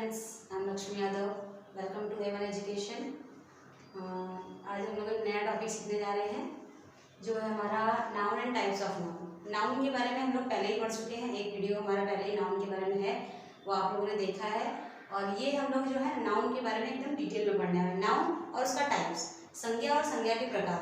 Friends, I am Lakshmi Yadav. Welcome to A1 education. आज हम लोग एक नया टॉपिक सीखने जा रहे हैं जो है हमारा noun and types of noun. Noun के बारे में हम लोग पहले ही पढ़ चुके हैं, एक वीडियो हमारा पहले ही नाउन के बारे में है, वो आप लोगों ने देखा है। और ये हम लोग जो है नाउन के बारे में एकदम डिटेल में पढ़ने वाले। नाउन और उसका टाइप्स, संज्ञा और संज्ञा के प्रकार।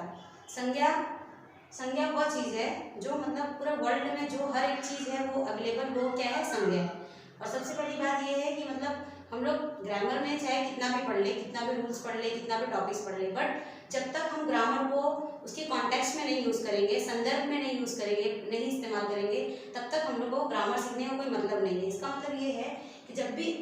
संज्ञा वह चीज़ है जो मतलब पूरे वर्ल्ड में जो हर एक चीज़ है वो अवेलेबल, वो क्या है, संज्ञा है। और सबसे बड़ी बात यह है कि मतलब हम लोग ग्रामर में चाहे कितना भी पढ़ ले, कितना भी रूल्स पढ़ ले, कितना भी टॉपिक्स पढ़ ले, बट जब तक हम ग्रामर को उसके कॉन्टेक्स्ट में नहीं यूज़ करेंगे, संदर्भ में नहीं यूज़ करेंगे, नहीं इस्तेमाल करेंगे, तब तक हम लोग को ग्रामर सीखने का कोई मतलब नहीं है। इसका मतलब ये है कि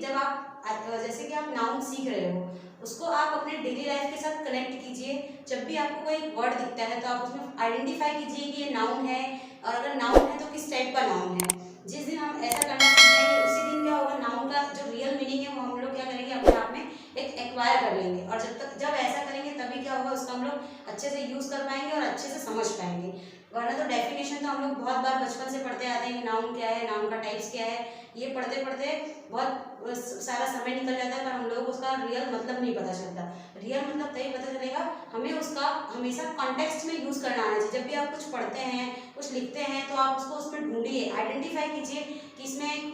जब आप जैसे कि आप नाउन सीख रहे हो, उसको आप अपने डेली लाइफ के साथ कनेक्ट कीजिए। जब भी आपको कोई वर्ड दिखता है तो आप उसमें आइडेंटिफाई कीजिए कि ये नाउन है, और अगर नाउन है तो किस टाइप का नाउन है। जिस दिन हम ऐसा करना सीख जाएंगे उसी दिन क्या होगा, नाउन का जो रियल मीनिंग है वो हम लोग क्या करेंगे, अपने आप में एक एक्वायर कर लेंगे। और जब ऐसा करेंगे तभी क्या होगा, उसका हम लोग अच्छे से यूज़ कर पाएंगे और अच्छे से समझ पाएंगे। वरना तो डेफिनेशन तो हम लोग बहुत बार बचपन से पढ़ते आते हैं कि नाउन क्या है, नाउन का टाइप्स क्या है, ये पढ़ते पढ़ते बहुत सारा समय निकल जाता है, पर हम लोग उसका रियल मतलब नहीं पता चलता। रियल मतलब तभी पता चलेगा, हमें उसका हमेशा कॉन्टेक्स्ट में यूज़ करना आना चाहिए। जब भी आप कुछ पढ़ते हैं, कुछ लिखते हैं, तो आप उसको उसमें ढूंढिए, आइडेंटिफाई कीजिए कि इसमें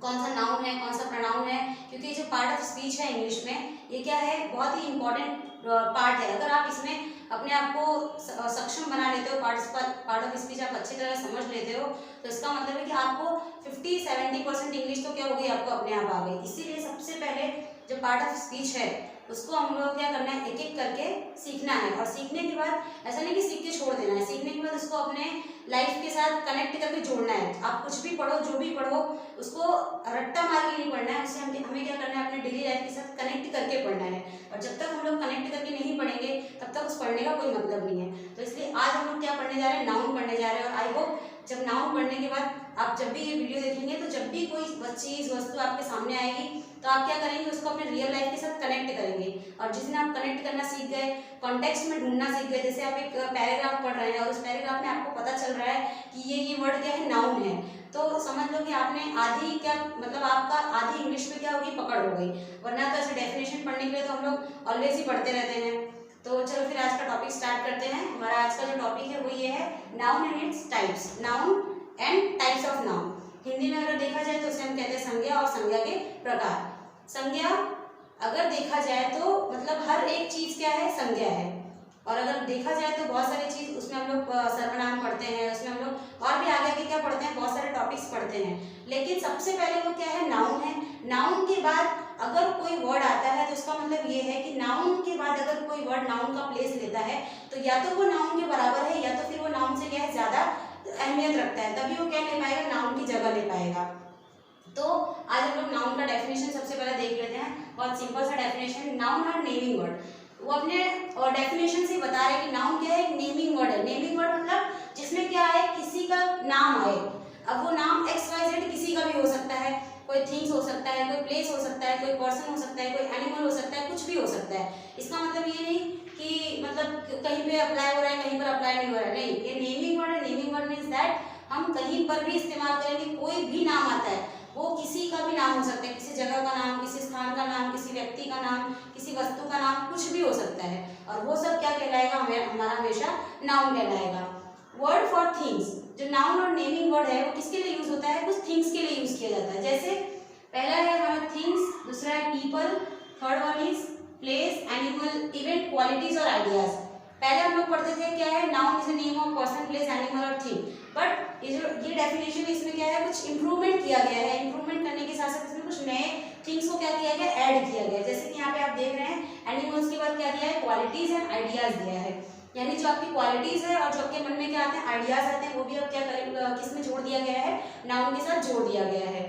कौन सा नाउन है, कौन सा प्रोनाउन है। क्योंकि जो पार्ट ऑफ स्पीच है इंग्लिश में, ये क्या है, बहुत ही इंपॉर्टेंट पार्ट है। अगर आप इसमें अपने आप को सक्षम बना लेते हो, पार्ट ऑफ स्पीच आप अच्छी तरह समझ लेते हो, तो इसका मतलब है कि आपको 50-70% इंग्लिश तो क्या होगी, आपको अपने आप आ गई। इसीलिए सबसे पहले जो पार्ट ऑफ स्पीच है उसको हम लोग क्या करना है, एक एक करके सीखना है। और सीखने के बाद ऐसा नहीं कि सीख के छोड़ देना है, सीखने के बाद उसको अपने लाइफ के साथ कनेक्ट करके जोड़ना है। आप कुछ भी पढ़ो, जो भी पढ़ो, उसको रट्टा मार के नहीं पढ़ना है, उससे हमें क्या करना है, अपने डेली लाइफ के साथ कनेक्ट करके पढ़ना है। और जब तक हम लोग कनेक्ट करके नहीं पढ़ेंगे तब तक उस पढ़ने का कोई मतलब नहीं है। तो इसलिए आज हम लोग क्या पढ़ने जा रहे हैं, नाउन पढ़ने जा रहे हैं। और आई होप जब नाउन पढ़ने के बाद आप जब भी ये वीडियो देखेंगे, तो जब भी कोई चीज़ वस्तु आपके सामने आएगी तो आप क्या करेंगे, उसको अपने रियल लाइफ के साथ कनेक्ट करेंगे। और जिस दिन आप कनेक्ट करना सीख गए, कॉन्टेक्स्ट में ढूंढना सीख गए, जैसे आप एक पैराग्राफ पढ़ रहे हैं और उस पैराग्राफ में आपको पता चल रहा है कि ये वर्ड क्या है, नाउन है, तो समझ लो कि आपने आधी क्या मतलब आपका आधी इंग्लिश में क्या होगी, पकड़ हो गई। वरना तो ऐसे डेफिनेशन पढ़ने के लिए तो हम लोग ऑलवेज ही पढ़ते रहते हैं। तो चलो फिर आज का टॉपिक स्टार्ट करते हैं। हमारा आज का जो टॉपिक है वो ये है, noun and its types. Noun and types of noun. Hindi में अगर देखा जाए तो उसे हम कहते हैं संज्ञा और संज्ञा के प्रकार। संज्ञा अगर देखा जाए तो मतलब हर एक चीज़ क्या है, संज्ञा है। और अगर देखा जाए तो बहुत सारी चीज़ उसमें हम लोग सर्वनाम पढ़ते हैं, उसमें हम लोग और भी आगे क्या पढ़ते हैं, बहुत सारे टॉपिक्स पढ़ते हैं। लेकिन सबसे पहले वो क्या है, नाउन है। नाउन के बाद अगर कोई वर्ड आता है तो इसका मतलब ये है कि नाउन के बाद अगर कोई वर्ड नाउन का प्लेस लेता है तो या तो वो नाउन के बराबर है, या तो फिर वो नाउन से क्या है, ज़्यादा अहमियत रखता है, तभी वो क्या ले पाएगा, नाउन की जगह ले पाएगा। तो आज हम लोग नाउन का डेफिनेशन सबसे पहले देख लेते हैं। बहुत सिंपल सा डेफिनेशन, नाउन और नेमिंग वर्ड। वो अपने और डेफिनेशन से बता रहे हैं कि नाउन क्या है, एक नेमिंग वर्ड है। नेमिंग वर्ड मतलब जिसमें क्या है, किसी का नाम आए। अब वो नाम XYZ किसी का भी हो सकता है, कोई थिंग्स हो सकता है, कोई प्लेस हो सकता है, कोई पर्सन हो सकता है, कोई एनिमल हो सकता है, कुछ भी हो सकता है। इसका मतलब ये नहीं कि मतलब कहीं पे अप्लाई हो रहा है, कहीं पर अप्लाई नहीं हो रहा है, नहीं, ये नेमिंग वर्ड है। नेमिंग वर्ड मीन्स दैट हम कहीं पर भी इस्तेमाल करेंगे, कोई भी नाम आता है, वो किसी का भी नाम हो सकता है, किसी जगह का नाम, किसी स्थान का नाम, किसी व्यक्ति का नाम, किसी वस्तु का नाम, कुछ भी हो सकता है। और वो सब क्या कहलाएगा, हमारा हमेशा नाउन कहलाएगा। वर्ड फॉर थिंग्स, जो नाउन और नेमिंग वर्ड है वो किसके लिए यूज होता है, कुछ थिंग्स के लिए यूज किया जाता है। जैसे पहला है हमारा थिंग्स, दूसरा है people, third one is place, animal, event, qualities और आइडियाज। पहले हम लोग पढ़ते थे क्या है, noun is the name of person, place, animal और थिंग। बट ये डेफिनेशन है, इसमें क्या है, कुछ इंप्रूवमेंट किया गया है। इंप्रूवमेंट करने के साथ साथ इसमें कुछ नए थिंग्स को क्या किया गया, ऐड किया गया। जैसे कि यहाँ पे आप देख रहे हैं, एनिमल्स के बाद क्या दिया है, क्वालिटीज एंड आइडियाज दिया है। यानी जो आपकी क्वालिटीज है और जो आपके मन में क्या आते हैं, आइडियाज आते हैं, वो भी अब क्या करें, किसमें जोड़ दिया गया है, नाउन के साथ जोड़ दिया गया है।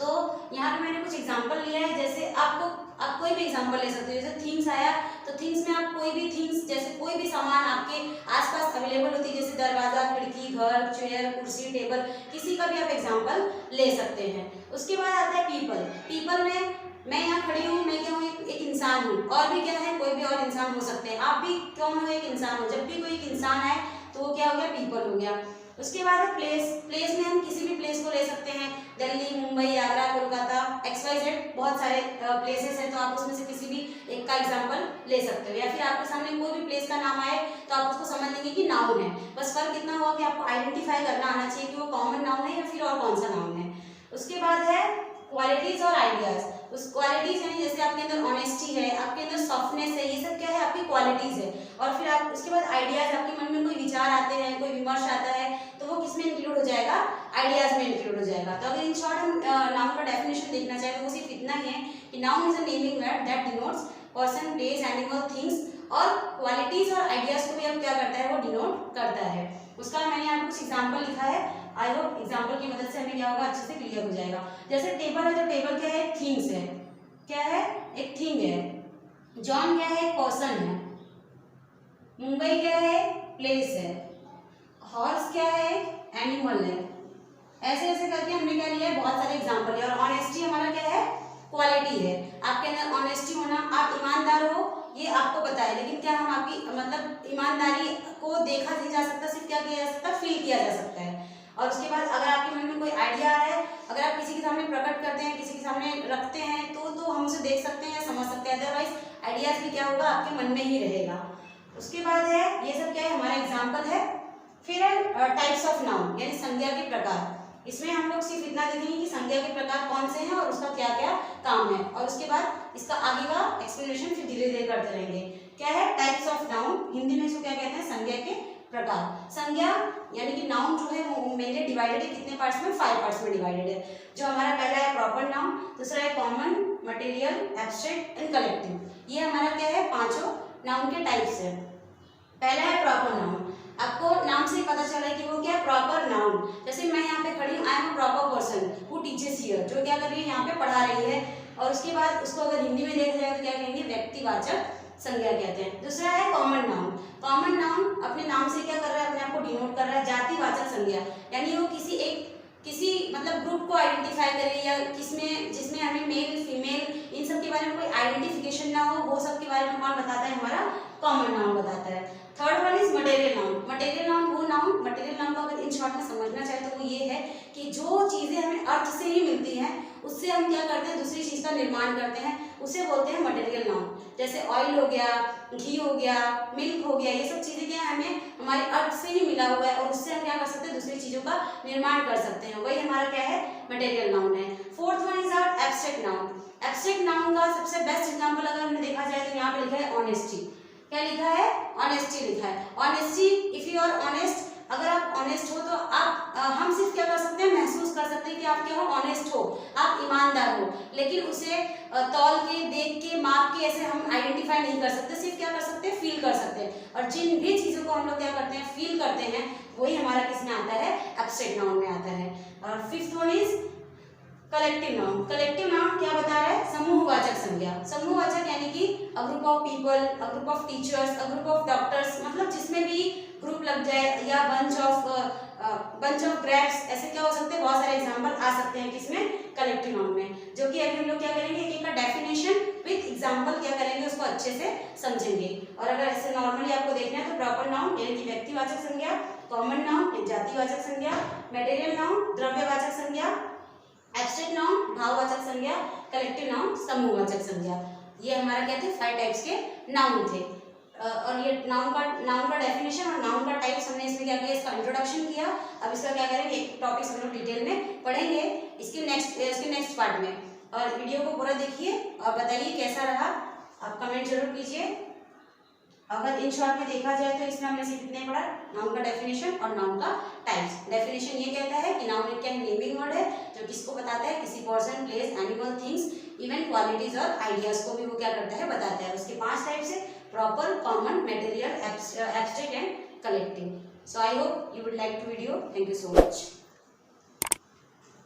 तो यहाँ पे मैंने कुछ एग्जांपल लिया है। जैसे आप कोई भी एग्जांपल ले सकते हो। जैसे थिंग्स आया तो थिंग्स में आप कोई भी थिंग्स, जैसे कोई भी सामान आपके आसपास अवेलेबल होती है, जैसे दरवाजा, खिड़की, घर, चेयर, कुर्सी, टेबल, किसी का भी आप एग्जांपल ले सकते हैं। उसके बाद आता है पीपल। पीपल में मैं यहाँ खड़ी हूँ, मैं क्या हूँ, एक इंसान हूँ। और भी क्या है, कोई भी और इंसान हो सकते हैं। आप भी कौन हो, एक इंसान हो। जब भी कोई एक इंसान है तो वो क्या हो गया, पीपल हो गया। उसके बाद है प्लेस। प्लेस में हम किसी भी प्लेस को ले सकते हैं, दिल्ली, मुंबई, आगरा, कोलकाता, XYZ बहुत सारे प्लेसेस हैं, तो आप उसमें से किसी भी एक का एग्जांपल ले सकते हो। या फिर आपके सामने कोई भी प्लेस का नाम आए तो आप उसको समझ लेंगे कि नाउन है। बस फर्क इतना हुआ कि आपको आइडेंटिफाई करना आना चाहिए कि वो कॉमन नाउन है या फिर और कौन सा नाउन है। उसके बाद है क्वालिटीज और आइडियाज। उस क्वालिटीज यानी जैसे आपके अंदर ऑनेस्टी है, आपके अंदर सॉफ्टनेस है, ये सब क्या है, आपकी क्वालिटीज है। और फिर आप उसके बाद आइडियाज, आपके मन में कोई विचार आते हैं, कोई विमर्श आता है, तो वो किसमें इंक्लूड हो जाएगा, आइडियाज में इंक्लूड हो जाएगा। तो अगर इन शॉर्ट हम नाउन का डेफिनेशन देखना चाहें तो वो सिर्फ इतना ही है कि noun is a naming word that denotes person, place, animal, things, और क्वालिटीज और आइडियाज को भी अब क्या करता है, वो डिनोट करता है। उसका मैंने यहाँ कुछ एग्जाम्पल लिखा है, आई होप एग्जाम्पल की मदद से हमें क्या होगा, अच्छे से क्लियर हो जाएगा। जैसे टेबल है, तो टेबल क्या है, थिंग्स है, क्या है, एक थिंग है। जॉन क्या है, एक पर्सन है। मुंबई क्या है, प्लेस है। हॉर्स क्या है, एनिमल है। ऐसे ऐसे करके हमने क्या लिया है, बहुत सारे एग्जाम्पल है। और ऑनेस्टी हमारा क्या है, क्वालिटी है। आपके अंदर ऑनेस्टी होना, आप ईमानदार हो, ये आपको पता है, लेकिन क्या हम आपकी मतलब ईमानदारी को देखा नहीं जा सकता, सिर्फ क्या किया जा सकता है, फील किया जा सकता है। और उसके बाद अगर आपके मन में कोई आइडिया है, अगर आप किसी के सामने प्रकट करते हैं, किसी के सामने रखते हैं, तो हम उसे देख सकते हैं या समझ सकते हैं। अदरवाइज आइडियाज भी क्या होगा, आपके मन में ही रहेगा। उसके बाद है, ये सब क्या है, हमारा एग्जाम्पल है। फिर है टाइप्स ऑफ नाउन, यानी संज्ञा के प्रकार। इसमें हम लोग सिर्फ इतना देखेंगे कि संज्ञा के प्रकार कौन से हैं और उसका क्या क्या काम है, और उसके बाद इसका आगे का एक्सप्लेनेशन फिर धीरे धीरे करते रहेंगे। क्या है, टाइप्स ऑफ नाउन, हिंदी में इसको क्या कहते हैं, संज्ञा के प्रकार। संज्ञा यानी कि नाउन जो है वो मेनली डिवाइडेड है कितने पार्ट्स में, 5 पार्ट्स में डिवाइडेड है। जो हमारा पहला है प्रॉपर नाउन, दूसरा है common, material, abstract and collective. ये हमारा क्या है, पांचों नाउन के टाइप्स है। पहला है प्रॉपर नाउन। आपको नाम से पता चला है कि वो क्या है, प्रॉपर नाउन। जैसे मैं यहाँ पे खड़ी हूँ, I am a proper person who teaches here, जो क्या कर रही है, यहाँ पे पढ़ा रही है। और उसके बाद उसको अगर हिंदी में देखा जाए तो क्या कहेंगे, व्यक्तिवाचक संज्ञा कहते हैं। दूसरा है कॉमन नाउन। कॉमन नाउन अपने नाम से क्या कर रहा है, अपने आप को डिनोट कर रहा है, जातिवाचक संज्ञा, यानी वो किसी मतलब ग्रुप को आइडेंटिफाई करे, या जिसमें हमें मेल फीमेल इन सब के बारे में कोई आइडेंटिफिकेशन ना हो, वो सब के बारे में कौन बताता है, हमारा कॉमन नाउन बताता है। Third one is material noun. Material noun वो नाउन, मटेरियल नाउन को अगर इन शॉर्ट में समझना चाहे तो वो ये है कि जो चीजें हमें अर्थ से ही मिलती हैं, उससे हम क्या करते हैं, दूसरी चीज का निर्माण करते हैं, उसे बोलते हैं मटेरियल नाउन। जैसे ऑयल हो गया, घी हो गया, मिल्क हो गया, ये सब चीजें क्या है, हमें हमारे अर्थ से ही मिला हुआ है, और उससे हम क्या कर सकते हैं, दूसरी चीजों का निर्माण कर सकते हैं। वही हमारा क्या है, मटेरियल नाउन है। Fourth one is our abstract noun. Abstract noun का सबसे बेस्ट एग्जाम्पल अगर हमने देखा जाए तो यहाँ पे लिखा है ऑनेस्टी। क्या लिखा है, ऑनेस्टी लिखा है। Honesty, if you are honest, अगर आप ऑनेस्ट हो तो आप हम सिर्फ क्या कर सकते हैं, महसूस कर सकते हैं कि आप क्या हो, ऑनेस्ट हो, आप ईमानदार हो, लेकिन उसे तौल के, देख के, माप के ऐसे हम आइडेंटिफाई नहीं कर सकते, सिर्फ क्या कर सकते हैं, फील कर सकते हैं। और जिन भी चीजों को हम लोग क्या करते हैं, फील करते हैं, वही हमारा किसमें आता है, एब्स्ट्रैक्ट नाउन में आता है। और fifth one is collective noun. Collective noun क्या बता रहा है, समूहवाचक संज्ञा। समूहवाचक यानी कि a group of people, a group of teachers, a group of doctors, मतलब जिसमें भी ग्रुप लग जाए, या बंच ऑफ ग्रेप्स, ऐसे क्या हो सकते हैं, बहुत सारे एग्जांपल आ सकते हैं किसमें, कलेक्टिव नाउन में। जो कि अभी हम लोग क्या करेंगे, एक का डेफिनेशन विद एग्जांपल क्या करेंगे, उसको अच्छे से समझेंगे। और अगर ऐसे नॉर्मली आपको देखना है तो प्रॉपर नाउन यानी कि व्यक्तिवाचक संज्ञा, कॉमन नाउन जातिवाचक संज्ञा, मटेरियल नाउन द्रव्यवाचक संज्ञा, एब्स्ट्रैक्ट नाउन भाववाचक संज्ञा, कलेक्टिव नाउन समूहवाचक संज्ञा। ये हमारा क्या थे, 5 टाइप्स के नाउन थे। और ये नाउन का डेफिनेशन और नाउन का टाइप्स हमने इसमें क्या किया, इसका इंट्रोडक्शन किया। अब इसका क्या करेंगे, एक टॉपिक हम लोग डिटेल में पढ़ेंगे इसके नेक्स्ट पार्ट में। और वीडियो को पूरा देखिए और बताइए कैसा रहा, आप कमेंट जरूर कीजिए। अगर इन शॉर्ट में देखा जाए तो इसमें हमने सिर्फ इतने पढ़ा, नाउन का डेफिनेशन और नाउन का टाइप्स। डेफिनेशन ये कहता है कि नाउन क्या है, नेमिंग वर्ड है जो किसको बताता है, किसी person, place, animal, things, even qualities और आइडियाज को भी वो क्या करता है, बताता है। उसके 5 टाइप्स है, proper, common, material, abstract and collective. So I hope you would like the video. Thank you so much.